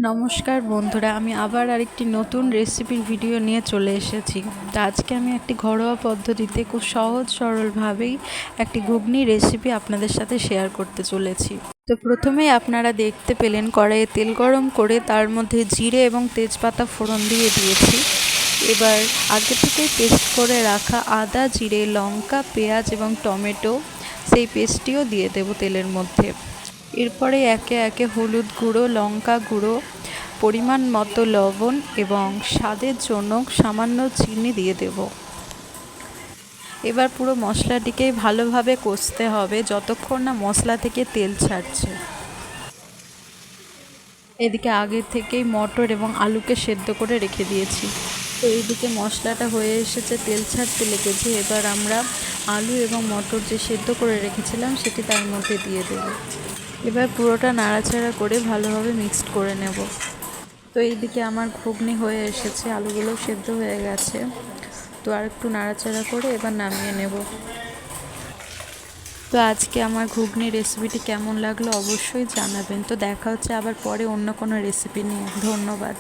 নমস্কার বন্ধুরা, আমি আবার আরেকটি নতুন রেসিপির ভিডিও নিয়ে চলে এসেছি। তো আজকে আমি একটি ঘরোয়া পদ্ধতিতে খুব সহজ সরলভাবেই একটি ঘুগনি রেসিপি আপনাদের সাথে শেয়ার করতে চলেছি। তো প্রথমেই আপনারা দেখতে পেলেন কড়াইয়ে তেল গরম করে তার মধ্যে জিরে এবং তেজপাতা ফোড়ন দিয়ে দিয়েছি। এবার আগে থেকে পেস্ট করে রাখা আদা, জিরে, লঙ্কা, পেঁয়াজ এবং টমেটো সেই পেস্টটিও দিয়ে দেব তেলের মধ্যে। এরপরে একে একে হলুদ গুঁড়ো, লঙ্কা গুঁড়ো, পরিমাণ মতো লবণ এবং স্বাদের জন্য সামান্য চিনি দিয়ে দেব। এবার পুরো মশলাটিকে ভালোভাবে কষতে হবে যতক্ষণ না মশলা থেকে তেল ছাড়ছে। এদিকে আগে থেকেই মটর এবং আলুকে সেদ্ধ করে রেখে দিয়েছি। তো এইদিকে মশলাটা হয়ে এসেছে, তেল ছাড়তে লেগেছে। এবার আমরা আলু এবং মটর যে সেদ্ধ করে রেখেছিলাম সেটি তার মধ্যে দিয়ে দেব। এবার পুরোটা নাড়াচাড়া করে ভালোভাবে মিক্সড করে নেব। তো এইদিকে আমার ঘুগনি হয়ে এসেছে, আলুগুলো সেদ্ধ হয়ে গেছে। তো আর একটু নাড়াচাড়া করে এবার নামিয়ে নেব। তো আজকে আমার ঘুগনি রেসিপিটি কেমন লাগলো অবশ্যই জানাবেন। তো দেখা হচ্ছে আবার পরে অন্য কোনো রেসিপি নিয়ে। ধন্যবাদ।